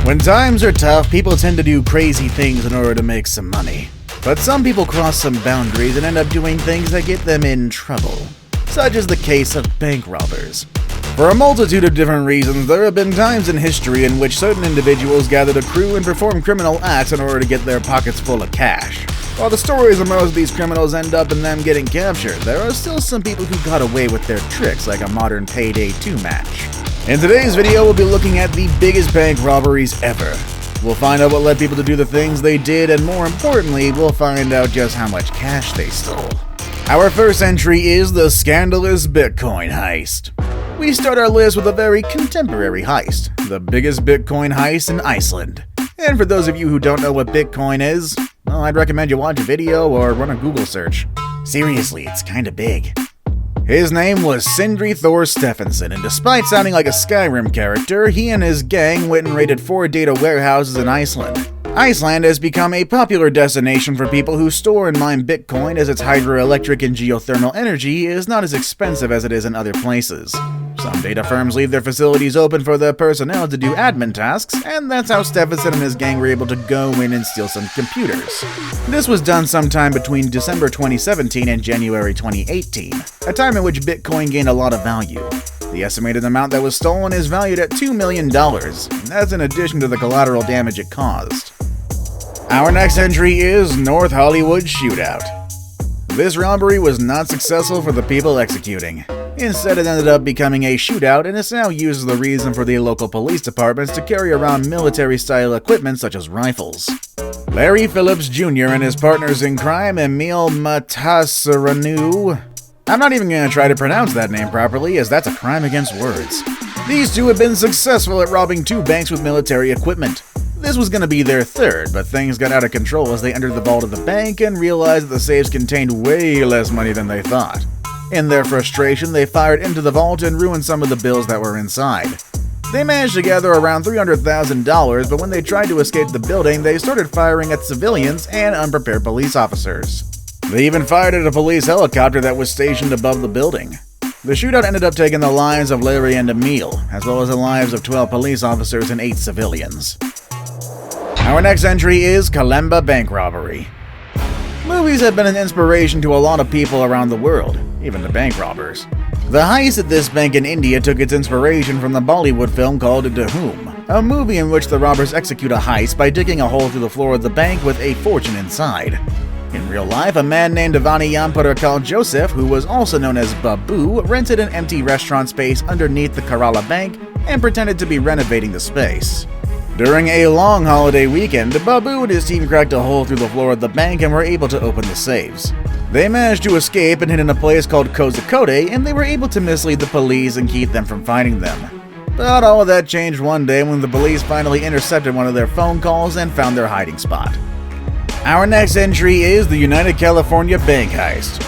When times are tough, people tend to do crazy things in order to make some money. But some people cross some boundaries and end up doing things that get them in trouble, such as the case of bank robbers. For a multitude of different reasons, there have been times in history in which certain individuals gathered a crew and performed criminal acts in order to get their pockets full of cash. While the stories of most of these criminals end up in them getting captured, there are still some people who got away with their tricks like a modern Payday 2 match. In today's video, we'll be looking at the biggest bank robberies ever. We'll find out what led people to do the things they did, and more importantly, we'll find out just how much cash they stole. Our first entry is the scandalous Bitcoin heist. We start our list with a very contemporary heist, the biggest Bitcoin heist in Iceland. And for those of you who don't know what Bitcoin is, well, I'd recommend you watch a video or run a Google search. Seriously, it's kinda big. His name was Sindri Thor Stephenson, and despite sounding like a Skyrim character, he and his gang went and raided 4 data warehouses in Iceland. Iceland has become a popular destination for people who store and mine Bitcoin, as its hydroelectric and geothermal energy is not as expensive as it is in other places. Some data firms leave their facilities open for their personnel to do admin tasks, and that's how Stephenson and his gang were able to go in and steal some computers. This was done sometime between December 2017 and January 2018, a time in which Bitcoin gained a lot of value. The estimated amount that was stolen is valued at $2 million, and that's in addition to the collateral damage it caused. Our next entry is North Hollywood Shootout. This robbery was not successful for the people executing. Instead, it ended up becoming a shootout, and is now used as the reason for the local police departments to carry around military-style equipment such as rifles. Larry Phillips Jr. and his partners in crime, Emil Matasaranu. I'm not even going to try to pronounce that name properly, as that's a crime against words. These two have been successful at robbing 2 banks with military equipment. This was going to be their third, but things got out of control as they entered the vault of the bank and realized that the safes contained way less money than they thought. In their frustration, they fired into the vault and ruined some of the bills that were inside. They managed to gather around $300,000, but when they tried to escape the building, they started firing at civilians and unprepared police officers. They even fired at a police helicopter that was stationed above the building. The shootout ended up taking the lives of Larry and Emil, as well as the lives of 12 police officers and 8 civilians. Our next entry is Chelembra bank robbery. Movies have been an inspiration to a lot of people around the world, even to bank robbers. The heist at this bank in India took its inspiration from the Bollywood film called Dhoom, a movie in which the robbers execute a heist by digging a hole through the floor of the bank with a fortune inside. In real life, a man named Avani Yampura called Joseph, who was also known as Babu, rented an empty restaurant space underneath the Kerala Bank and pretended to be renovating the space. During a long holiday weekend, Babu and his team cracked a hole through the floor of the bank and were able to open the safes. They managed to escape and hid in a place called Kozhikode, and they were able to mislead the police and keep them from finding them. But all of that changed one day when the police finally intercepted one of their phone calls and found their hiding spot. Our next entry is the United California bank heist.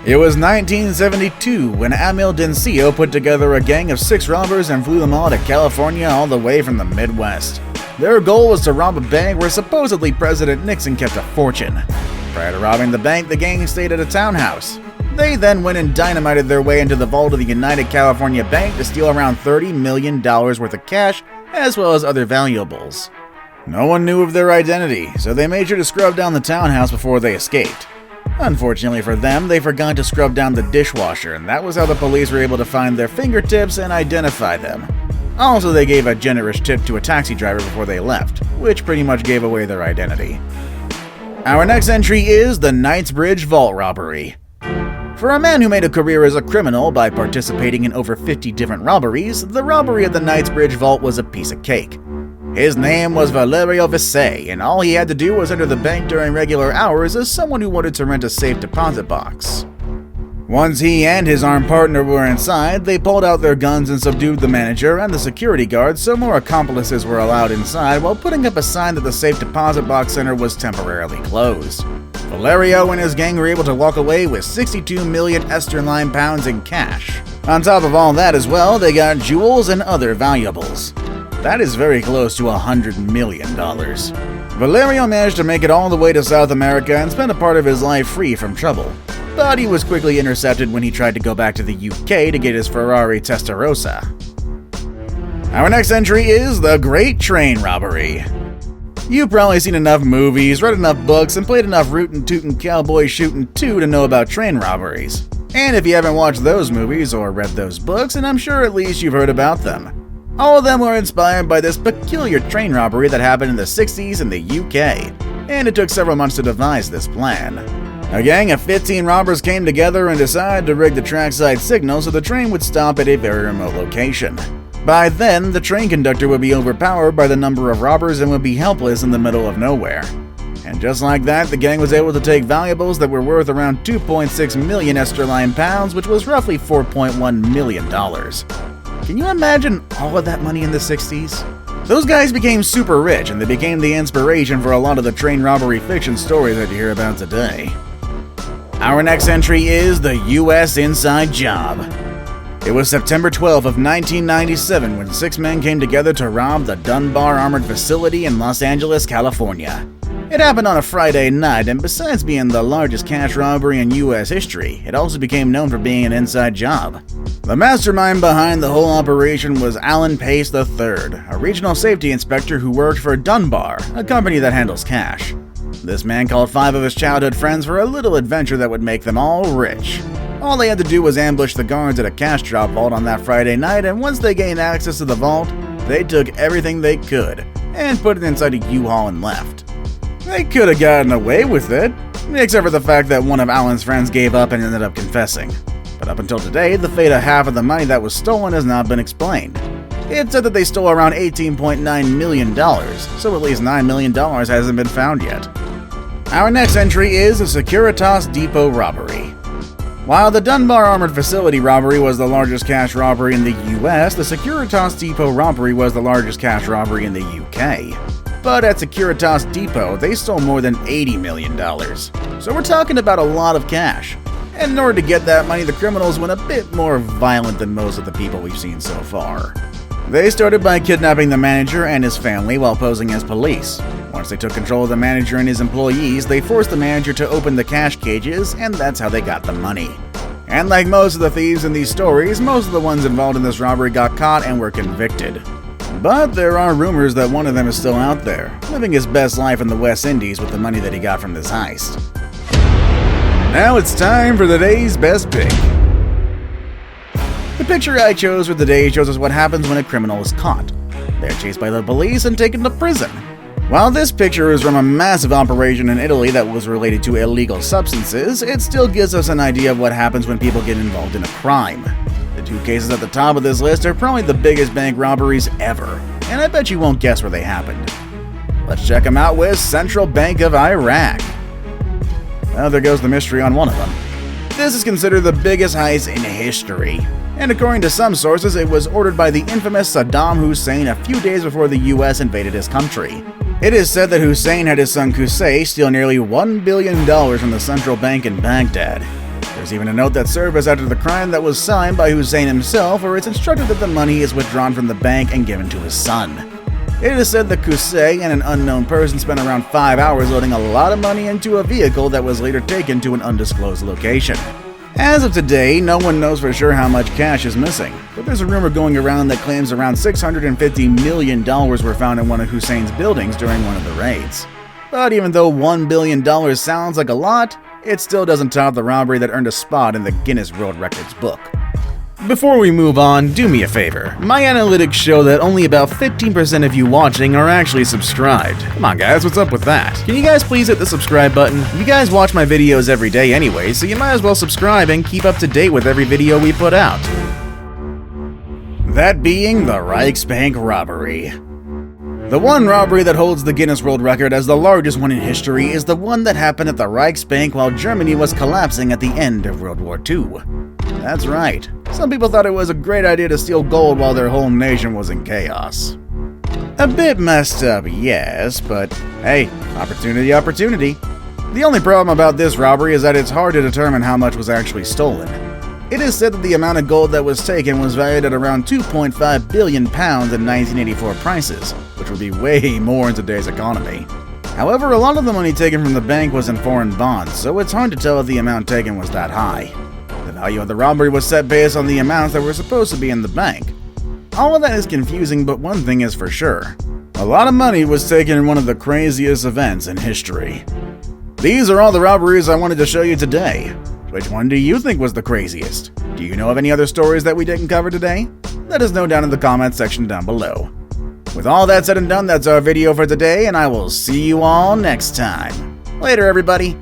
It was 1972 when Emil Dencio put together a gang of 6 robbers and flew them all to California all the way from the Midwest. Their goal was to rob a bank where supposedly President Nixon kept a fortune. Prior to robbing the bank, the gang stayed at a townhouse. They then went and dynamited their way into the vault of the United California Bank to steal around $30 million worth of cash, as well as other valuables. No one knew of their identity, so they made sure to scrub down the townhouse before they escaped. Unfortunately for them, they forgot to scrub down the dishwasher, and that was how the police were able to find their fingertips and identify them. Also, they gave a generous tip to a taxi driver before they left, which pretty much gave away their identity. Our next entry is the Knightsbridge vault robbery. For a man who made a career as a criminal by participating in over 50 different robberies, the robbery at the Knightsbridge vault was a piece of cake. His name was Valerio Visay, and all he had to do was enter the bank during regular hours as someone who wanted to rent a safe deposit box. Once he and his armed partner were inside, they pulled out their guns and subdued the manager and the security guards so more accomplices were allowed inside, while putting up a sign that the safe deposit box center was temporarily closed. Valerio and his gang were able to walk away with 62 million sterling pounds in cash. On top of all that as well, they got jewels and other valuables. That is very close to $100 million. Valerio managed to make it all the way to South America and spent a part of his life free from trouble. But he was quickly intercepted when he tried to go back to the UK to get his Ferrari Testarossa. Our next entry is the Great Train Robbery. You've probably seen enough movies, read enough books, and played enough rootin' tootin' cowboy shootin' 2 to know about train robberies. And if you haven't watched those movies or read those books, then I'm sure at least you've heard about them. All of them were inspired by this peculiar train robbery that happened in the 60s in the UK, and it took several months to devise this plan. A gang of 15 robbers came together and decided to rig the trackside signal so the train would stop at a very remote location. By then, the train conductor would be overpowered by the number of robbers and would be helpless in the middle of nowhere. And just like that, the gang was able to take valuables that were worth around 2.6 million sterling pounds, which was roughly $4.1 million. Can you imagine all of that money in the 60s? Those guys became super rich, and they became the inspiration for a lot of the train robbery fiction stories that you hear about today. Our next entry is the U.S. Inside Job. It was September 12 of 1997 when 6 men came together to rob the Dunbar armored facility in Los Angeles, California. It happened on a Friday night, and besides being the largest cash robbery in U.S. history, it also became known for being an inside job. The mastermind behind the whole operation was Alan Pace III, a regional safety inspector who worked for Dunbar, a company that handles cash. This man called 5 of his childhood friends for a little adventure that would make them all rich. All they had to do was ambush the guards at a cash drop vault on that Friday night, and once they gained access to the vault, they took everything they could and put it inside a U-Haul and left. They could have gotten away with it, except for the fact that one of Alan's friends gave up and ended up confessing. But up until today, the fate of half of the money that was stolen has not been explained. It said that they stole around $18.9 million, so at least $9 million hasn't been found yet. Our next entry is a Securitas depot robbery. While the Dunbar armored facility robbery was the largest cash robbery in the US, the Securitas depot robbery was the largest cash robbery in the UK. But at Securitas Depot, they stole more than $80 million. So we're talking about a lot of cash. And in order to get that money, the criminals went a bit more violent than most of the people we've seen so far. They started by kidnapping the manager and his family while posing as police. Once they took control of the manager and his employees, they forced the manager to open the cash cages, and that's how they got the money. And like most of the thieves in these stories, most of the ones involved in this robbery got caught and were convicted. But there are rumors that one of them is still out there, living his best life in the West Indies with the money that he got from this heist. Now it's time for the day's best pick. The picture I chose for the day shows us what happens when a criminal is caught. They're chased by the police and taken to prison. While this picture is from a massive operation in Italy that was related to illegal substances, it still gives us an idea of what happens when people get involved in a crime. The 2 cases at the top of this list are probably the biggest bank robberies ever, and I bet you won't guess where they happened. Let's check them out with Central Bank of Iraq. Well, there goes the mystery on one of them. This is considered the biggest heist in history, and according to some sources, it was ordered by the infamous Saddam Hussein a few days before the US invaded his country. It is said that Hussein had his son Qusay steal nearly $1 billion from the central bank in Baghdad. There's even a note that surfaced after the crime that was signed by Hussein himself, where it's instructed that the money is withdrawn from the bank and given to his son. It is said that Qusay and an unknown person spent around 5 hours loading a lot of money into a vehicle that was later taken to an undisclosed location. As of today, no one knows for sure how much cash is missing, but there's a rumor going around that claims around $650 million were found in one of Hussein's buildings during one of the raids. But even though $1 billion sounds like a lot, it still doesn't top the robbery that earned a spot in the Guinness World Records book. Before we move on, do me a favor. My analytics show that only about 15% of you watching are actually subscribed. Come on guys, what's up with that? Can you guys please hit the subscribe button? You guys watch my videos every day anyway, so you might as well subscribe and keep up to date with every video we put out. That being the Reichsbank robbery. The one robbery that holds the Guinness World Record as the largest one in history is the one that happened at the Reichsbank while Germany was collapsing at the end of World War II. That's right. Some people thought it was a great idea to steal gold while their whole nation was in chaos. A bit messed up, yes, but hey, opportunity. The only problem about this robbery is that it's hard to determine how much was actually stolen. It is said that the amount of gold that was taken was valued at around 2.5 billion pounds in 1984 prices, which would be way more in today's economy. However, a lot of the money taken from the bank was in foreign bonds, so it's hard to tell if the amount taken was that high. The value of the robbery was set based on the amounts that were supposed to be in the bank. All of that is confusing, but one thing is for sure. A lot of money was taken in one of the craziest events in history. These are all the robberies I wanted to show you today. Which one do you think was the craziest? Do you know of any other stories that we didn't cover today? Let us know down in the comments section down below. With all that said and done, that's our video for today, and I will see you all next time. Later, everybody.